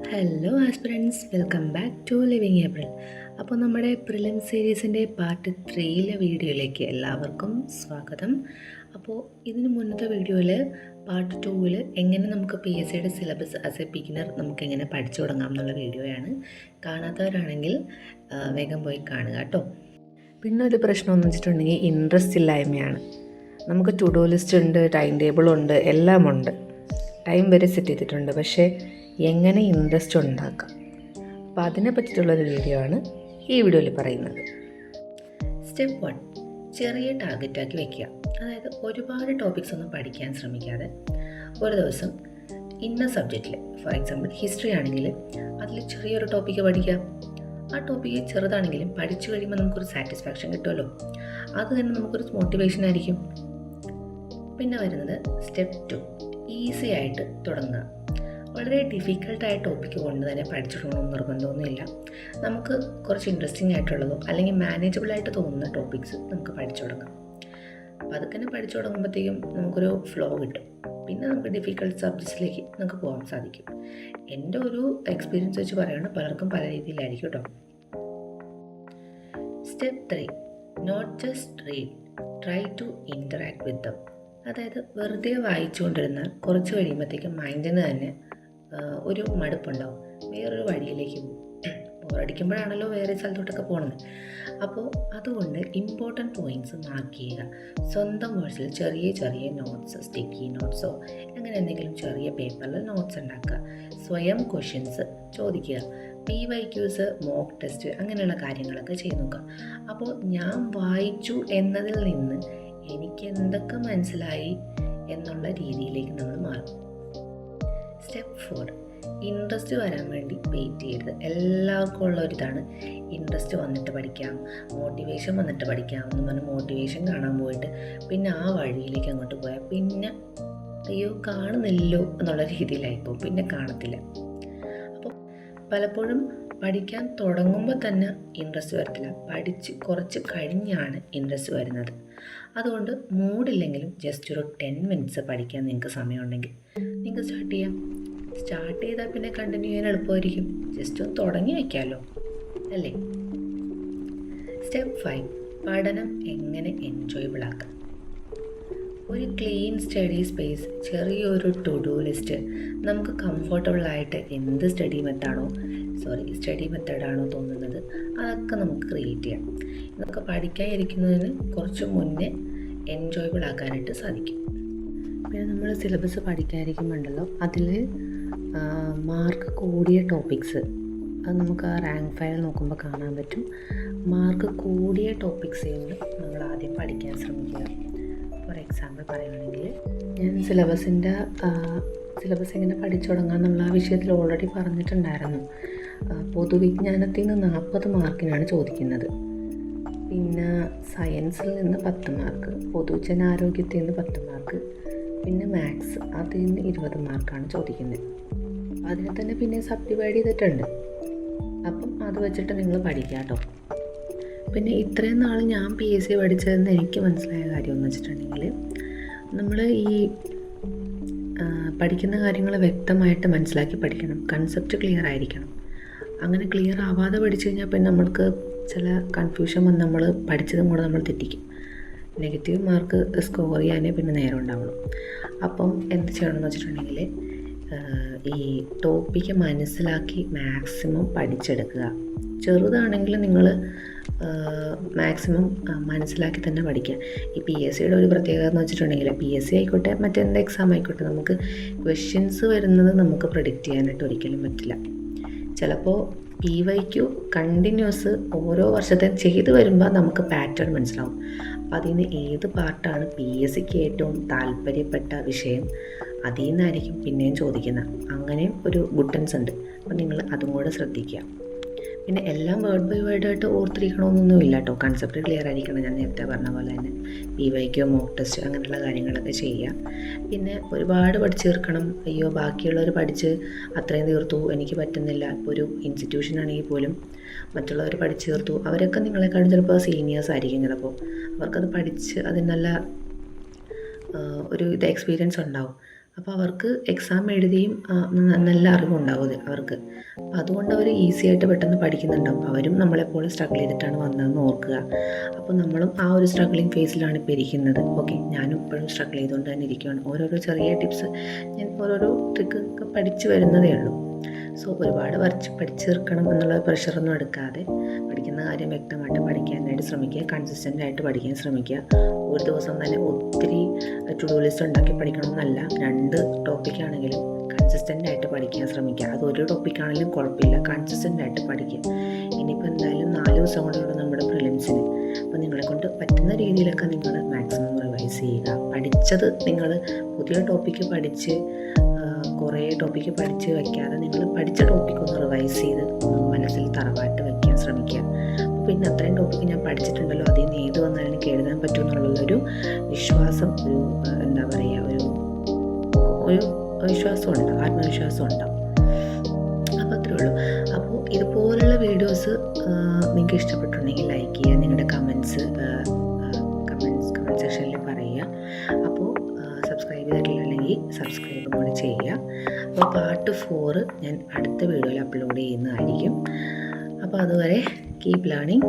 Hello aspirants, welcome back to living April. അപ്പോൾ നമ്മുടെ prelim സീരീസിൻ്റെ part 3 വീഡിയോയിലേക്ക് എല്ലാവർക്കും സ്വാഗതം. അപ്പോൾ ഇതിന് മുന്നത്തെ വീഡിയോയിൽ പാർട്ട് 2 എങ്ങനെ നമുക്ക് PSCയുടെ സിലബസ് ആസ് എ ബിഗിനർ നമുക്ക് എങ്ങനെ പഠിച്ചു തുടങ്ങാം എന്നുള്ള വീഡിയോയാണ്. കാണാത്തവരാണെങ്കിൽ വേഗം പോയി കാണുക കേട്ടോ. പിന്നെ ഒരു പ്രശ്നം എന്ന് വെച്ചിട്ടുണ്ടെങ്കിൽ ഇൻട്രസ്റ്റ് ഇല്ലായ്മയാണ്. നമുക്ക് ടു ഡു ലിസ്റ്റ് ഉണ്ട്, ടൈം ടേബിളുണ്ട്, എല്ലാം ഉണ്ട്, ടൈം വരെ സെറ്റ് ചെയ്തിട്ടുണ്ട്. പക്ഷേ എങ്ങനെ ഇൻട്രസ്റ്റ് ഉണ്ടാക്കാം, അപ്പോൾ അതിനെ പറ്റിയിട്ടുള്ളൊരു വീഡിയോ ആണ് ഈ വീഡിയോയിൽ പറയുന്നത്. സ്റ്റെപ്പ് 1, ചെറിയ ടാർഗറ്റാക്കി വയ്ക്കുക. അതായത് ഒരുപാട് ടോപ്പിക്സ് ഒന്നും പഠിക്കാൻ ശ്രമിക്കാതെ ഒരു ദിവസം ഇന്ന സബ്ജക്റ്റിൽ, ഫോർ എക്സാമ്പിൾ ഹിസ്റ്ററി ആണെങ്കിൽ അതിൽ ചെറിയൊരു ടോപ്പിക്ക് പഠിക്കുക. ആ ടോപ്പിക്ക് ചെറുതാണെങ്കിലും പഠിച്ചു കഴിയുമ്പോൾ നമുക്കൊരു സാറ്റിസ്ഫാക്ഷൻ കിട്ടുമല്ലോ, അത് തന്നെ നമുക്കൊരു മോട്ടിവേഷൻ ആയിരിക്കും. പിന്നെ വരുന്നത് സ്റ്റെപ്പ് 2, ഈസി ആയിട്ട് തുടങ്ങുക. വളരെ ഡിഫിക്കൽട്ടായ ടോപ്പിക്ക് കൊണ്ട് തന്നെ പഠിച്ചിടണമെന്ന് നിർബന്ധമൊന്നുമില്ല. നമുക്ക് കുറച്ച് ഇൻട്രസ്റ്റിംഗ് ആയിട്ടുള്ളതോ അല്ലെങ്കിൽ മാനേജബിളായിട്ട് തോന്നുന്ന ടോപ്പിക്സ് നമുക്ക് പഠിച്ചു തുടങ്ങാം. അപ്പോൾ അതൊക്കെ തന്നെ പഠിച്ചു തുടങ്ങുമ്പോഴത്തേക്കും നമുക്കൊരു ഫ്ലോ കിട്ടും. പിന്നെ നമുക്ക് ഡിഫിക്കൽട്ട് സബ്ജക്ട്സിലേക്ക് നമുക്ക് പോകാൻ സാധിക്കും. എൻ്റെ ഒരു എക്സ്പീരിയൻസ് വെച്ച് പറയുകയാണ്, പലർക്കും പല രീതിയിലായിരിക്കും കേട്ടോ. Step 3, not just read, try to interact with them. അതായത് വെറുതെ വായിച്ചുകൊണ്ടിരുന്നാൽ കുറച്ച് കഴിയുമ്പോഴത്തേക്കും മൈൻഡിന് തന്നെ ഒരു മടുപ്പുണ്ടാവും, വേറൊരു വഴിയിലേക്ക് പോകും. ബോറടിക്കുമ്പോഴാണല്ലോ വേറെ സ്ഥലത്തോട്ടൊക്കെ പോകുന്നത്. അപ്പോൾ അതുകൊണ്ട് ഇമ്പോർട്ടൻറ്റ് പോയിൻറ്റ്സ് മാർക്ക് ചെയ്യുക. സ്വന്തം വേഴ്സിൽ ചെറിയ ചെറിയ നോട്ട്സ്, സ്റ്റിക്കി നോട്ട്സോ അങ്ങനെ എന്തെങ്കിലും ചെറിയ പേപ്പറിൽ നോട്ട്സ് ഉണ്ടാക്കുക. സ്വയം ക്വസ്റ്റ്യൻസ് ചോദിക്കുക. PYQs, മോക്ക് ടെസ്റ്റ് അങ്ങനെയുള്ള കാര്യങ്ങളൊക്കെ ചെയ്ത് നോക്കുക. അപ്പോൾ ഞാൻ വായിച്ചു എന്നതിൽ നിന്ന് എനിക്ക് എന്തൊക്കെ മനസ്സിലായി എന്നുള്ള രീതിയിലേക്ക് നമ്മൾ മാറും. സ്റ്റെപ്പ് 4, ഇൻട്രസ്റ്റ് വരാൻ വേണ്ടി വെയിറ്റ് ചെയ്യരുത്. എല്ലാവർക്കും ഉള്ള ഒരിതാണ്, ഇൻട്രസ്റ്റ് വന്നിട്ട് പഠിക്കാം, മോട്ടിവേഷൻ വന്നിട്ട് പഠിക്കാം എന്ന് പറഞ്ഞ് മോട്ടിവേഷൻ കാണാൻ പോയിട്ട് പിന്നെ ആ വഴിയിലേക്ക് അങ്ങോട്ട് പോയാൽ പിന്നെ അയ്യോ കാണുന്നില്ലോ എന്നുള്ള രീതിയിലായിപ്പോൾ പിന്നെ കാണത്തില്ല. അപ്പോൾ പലപ്പോഴും പഠിക്കാൻ തുടങ്ങുമ്പോൾ തന്നെ ഇൻട്രസ്റ്റ് വരത്തില്ല, പഠിച്ച് കുറച്ച് കഴിഞ്ഞാണ് ഇൻട്രസ്റ്റ് വരുന്നത്. അതുകൊണ്ട് മൂഡില്ലെങ്കിലും ജസ്റ്റ് ഒരു 10 മിനിറ്റ്സ് പഠിക്കാൻ നിങ്ങൾക്ക് സമയമുണ്ടെങ്കിൽ നിങ്ങൾക്ക് സ്റ്റാർട്ട് ചെയ്യാം. സ്റ്റാർട്ട് ചെയ്താൽ പിന്നെ കണ്ടിന്യൂ ചെയ്യാൻ എളുപ്പമായിരിക്കും. ജസ്റ്റ് ഒന്ന് തുടങ്ങി വയ്ക്കാമല്ലോ, അല്ലേ? സ്റ്റെപ്പ് 5, പഠനം എങ്ങനെ എൻജോയബിൾ ആക്കാം. ഒരു ക്ലീൻ സ്റ്റഡി സ്പേസ്, ചെറിയൊരു ടു ഡു ലിസ്റ്റ്, നമുക്ക് കംഫർട്ടബിളായിട്ട് എന്ത് സ്റ്റഡി മെത്തേഡാണോ തോന്നുന്നത് അതൊക്കെ നമുക്ക് ക്രിയേറ്റ് ചെയ്യാം. ഇതൊക്കെ പഠിക്കാൻ ഇരിക്കുന്നതിന് കുറച്ച് മുന്നേ എൻജോയബിൾ ആക്കാനായിട്ട് സാധിക്കും. പിന്നെ നമ്മൾ സിലബസ് പഠിക്കാതിരിക്കുമ്പോണ്ടല്ലോ, അതിൽ മാർക്ക് കൂടിയ ടോപ്പിക്സ്, അത് നമുക്ക് ആ റാങ്ക് ഫയൽ നോക്കുമ്പോൾ കാണാൻ പറ്റും. മാർക്ക് കൂടിയ ടോപ്പിക്സിൽ നിന്ന് നമ്മൾ ആദ്യം പഠിക്കാൻ ശ്രമിക്കുക. ഫോർ എക്സാമ്പിൾ പറയുകയാണെങ്കിൽ, ഞാൻ സിലബസ് എങ്ങനെ പഠിച്ചു തുടങ്ങാമെന്നുള്ള ആ വിഷയത്തിൽ ഓൾറെഡി പറഞ്ഞിട്ടുണ്ടായിരുന്നു. പൊതുവിജ്ഞാനത്തിൽ നിന്ന് 40 മാർക്കിനാണ് ചോദിക്കുന്നത്. പിന്നെ സയൻസിൽ നിന്ന് 10 മാർക്ക്, പൊതുജനാരോഗ്യത്തിൽ നിന്ന് 10 മാർക്ക്, പിന്നെ മാത്സ് അതിൽ നിന്ന് 20 മാർക്കാണ് ചോദിക്കുന്നത്. അതിനെ തന്നെ പിന്നെ സബ്ഡിവൈഡ് ചെയ്തിട്ടുണ്ട്. അപ്പം അത് വെച്ചിട്ട് നിങ്ങൾ പഠിക്കുക കേട്ടോ. പിന്നെ ഇത്രയും നാൾ ഞാൻ PSC പഠിച്ചതെന്ന് എനിക്ക് മനസ്സിലായ കാര്യം എന്ന് വെച്ചിട്ടുണ്ടെങ്കിൽ, നമ്മൾ ഈ പഠിക്കുന്ന കാര്യങ്ങൾ വ്യക്തമായിട്ട് മനസ്സിലാക്കി പഠിക്കണം. കൺസെപ്റ്റ് ക്ലിയർ ആയിരിക്കണം. അങ്ങനെ ക്ലിയർ ആവാതെ പഠിച്ചു കഴിഞ്ഞാൽ പിന്നെ നമ്മൾക്ക് ചില കൺഫ്യൂഷൻ വന്ന് നമ്മൾ പഠിച്ചതും കൂടെ നമ്മൾ തെറ്റിക്കും. നെഗറ്റീവ് മാർക്ക് സ്കോർ ചെയ്യാനേ പിന്നെ നേരം ഉണ്ടാവുള്ളൂ. അപ്പം എന്ത് ചെയ്യണമെന്ന് വെച്ചിട്ടുണ്ടെങ്കിൽ, ഈ ടോപ്പിക്ക് മനസ്സിലാക്കി മാക്സിമം പഠിച്ചെടുക്കുക. ചെറുതാണെങ്കിൽ നിങ്ങൾ മാക്സിമം മനസ്സിലാക്കി തന്നെ പഠിക്കുക. ഈ PSCയുടെ ഒരു പ്രത്യേകത എന്ന് വെച്ചിട്ടുണ്ടെങ്കിൽ, PSC ആയിക്കോട്ടെ മറ്റെന്ത് എക്സാം ആയിക്കോട്ടെ, നമുക്ക് ക്വസ്റ്റ്യൻസ് വരുന്നത് നമുക്ക് പ്രെഡിക്റ്റ് ചെയ്യാനായിട്ട് ഒരിക്കലും പറ്റില്ല. ചിലപ്പോൾ PYQ കണ്ടിന്യൂസ് ഓരോ വർഷത്തെ ചെയ്ത് വരുമ്പോൾ നമുക്ക് പാറ്റേൺ മനസ്സിലാവും. അപ്പോൾ അതിൽ നിന്ന് ഏത് പാർട്ടാണ് PSCക്ക് ഏറ്റവും താല്പര്യപ്പെട്ട വിഷയം, അതിൽ നിന്നായിരിക്കും പിന്നെയും ചോദിക്കുന്നത്. അങ്ങനെയും ഒരു ഗുഡൻസ് ഉണ്ട്. അപ്പോൾ നിങ്ങൾ അതും കൂടെ ശ്രദ്ധിക്കുക. പിന്നെ എല്ലാം വേർഡ് ബൈ വേർഡായിട്ട് ഓർത്തിരിക്കണമെന്നൊന്നുമില്ല കേട്ടോ. കൺസെപ്റ്റ് ക്ലിയർ ആയിരിക്കണം. ഞാൻ നേരത്തെ പറഞ്ഞ പോലെ തന്നെ PYQ, മോക്ക് ടെസ്റ്റ് അങ്ങനെയുള്ള കാര്യങ്ങളൊക്കെ ചെയ്യുക. പിന്നെ ഒരുപാട് പഠിച്ചു തീർക്കണം, അയ്യോ ബാക്കിയുള്ളവർ പഠിച്ച് അത്രയും തീർത്തു എനിക്ക് പറ്റുന്നില്ല. ഇപ്പോൾ ഒരു ഇൻസ്റ്റിറ്റ്യൂഷൻ ആണെങ്കിൽ പോലും മറ്റുള്ളവർ പഠിച്ചു തീർത്തു, അവരൊക്കെ നിങ്ങളെക്കാളും ചിലപ്പോൾ സീനിയേഴ്സ് ആയിരിക്കും. ചിലപ്പോൾ അവർക്കത് പഠിച്ച് അതിന് നല്ല ഒരു എക്സ്പീരിയൻസ് ഉണ്ടാവും. അപ്പോൾ അവർക്ക് എക്സാം എഴുതിയും നല്ല അറിവുണ്ടാവും അവർക്ക്. അപ്പോൾ അതുകൊണ്ട് അവർ ഈസി ആയിട്ട് പെട്ടെന്ന് പഠിക്കുന്നുണ്ടാവും. അവരും നമ്മളെപ്പോലെ സ്ട്രഗിൾ ചെയ്തിട്ടാണ് വന്നതെന്ന് ഓർക്കുക. അപ്പോൾ നമ്മളും ആ ഒരു സ്ട്രഗ്ലിങ് ഫേസിലാണ് ഇപ്പോൾ ഇരിക്കുന്നത്. ഓക്കെ, ഞാനും ഇപ്പോഴും സ്ട്രഗിൾ ചെയ്തുകൊണ്ട് തന്നെ ഇരിക്കുകയാണ്. ഓരോരോ ചെറിയ ടിപ്സ് ഞാൻ ഓരോരോ ട്രിക്കൊക്കെ പഠിച്ചു വരുന്നതേ ഉള്ളൂ. സോ ഒരുപാട് പഠിച്ചു തീർക്കണം എന്നുള്ള പ്രഷറൊന്നും എടുക്കാതെ പഠിക്കുന്ന കാര്യം വ്യക്തമായിട്ട് പഠിക്കാനായിട്ട് ശ്രമിക്കുക. കൺസിസ്റ്റൻ്റ് ആയിട്ട് പഠിക്കാൻ ശ്രമിക്കുക. ഒരു ദിവസം തന്നെ ഒത്തിരി ടു ഡു ലിസ്റ്റ് ഉണ്ടാക്കി പഠിക്കണമെന്നല്ല. 2 ടോപ്പിക്കാണെങ്കിലും കൺസിസ്റ്റൻ്റ് ആയിട്ട് പഠിക്കാൻ ശ്രമിക്കുക. അത് ഒരു ടോപ്പിക്കാണെങ്കിലും കുഴപ്പമില്ല, കൺസിസ്റ്റൻ്റ് ആയിട്ട് പഠിക്കുക. ഇനിയിപ്പോൾ എന്തായാലും 4 ദിവസം കൂടെയുള്ള നമ്മുടെ പ്രിലിംസിന്. അപ്പോൾ നിങ്ങളെക്കൊണ്ട് പറ്റുന്ന രീതിയിലൊക്കെ നിങ്ങൾ മാക്സിമം റിവൈസ് ചെയ്യുക. പഠിച്ചത് നിങ്ങൾ പുതിയ ടോപ്പിക്ക് പഠിച്ച് കുറേ ടോപ്പിക്ക് പഠിച്ച് വയ്ക്കാതെ നിങ്ങൾ പഠിച്ച ടോപ്പിക്കൊന്ന് റിവൈസ് ചെയ്ത് മനസ്സിൽ തറവാട്ട് വയ്ക്കാൻ ശ്രമിക്കുക. അപ്പോൾ പിന്നെ അത്രയും ടോപ്പിക്ക് ഞാൻ പഠിച്ചിട്ടുണ്ടല്ലോ, അതിൽ നിന്ന് ഏത് വന്നാലും എനിക്ക് എഴുതാൻ പറ്റുമെന്നുള്ളൊരു വിശ്വാസം, ഒരു എന്താ പറയുക, ഒരു വിശ്വാസം ഉണ്ടാവും, ആത്മവിശ്വാസം ഉണ്ടാവും. അപ്പോൾ അത്രേ ഉള്ളൂ. അപ്പോൾ ഇതുപോലുള്ള വീഡിയോസ് നിങ്ങൾക്ക് ഇഷ്ടപ്പെട്ടിട്ടുണ്ടെങ്കിൽ ലൈക്ക് ചെയ്യുക, നിങ്ങളുടെ കമൻറ്റ് സെക്ഷനിൽ പറയുക. അപ്പോൾ സബ്സ്ക്രൈബ് ചെയ്തിട്ടില്ലെങ്കിൽ സബ്സ്ക്രൈബ് കൂടി ചെയ്യുക. അപ്പോൾ പാർട്ട് 4 ഞാൻ അടുത്ത വീഡിയോയിൽ അപ്ലോഡ് ചെയ്യുന്നതായിരിക്കും. അപ്പോൾ അതുവരെ കീപ് ലേണിംഗ്.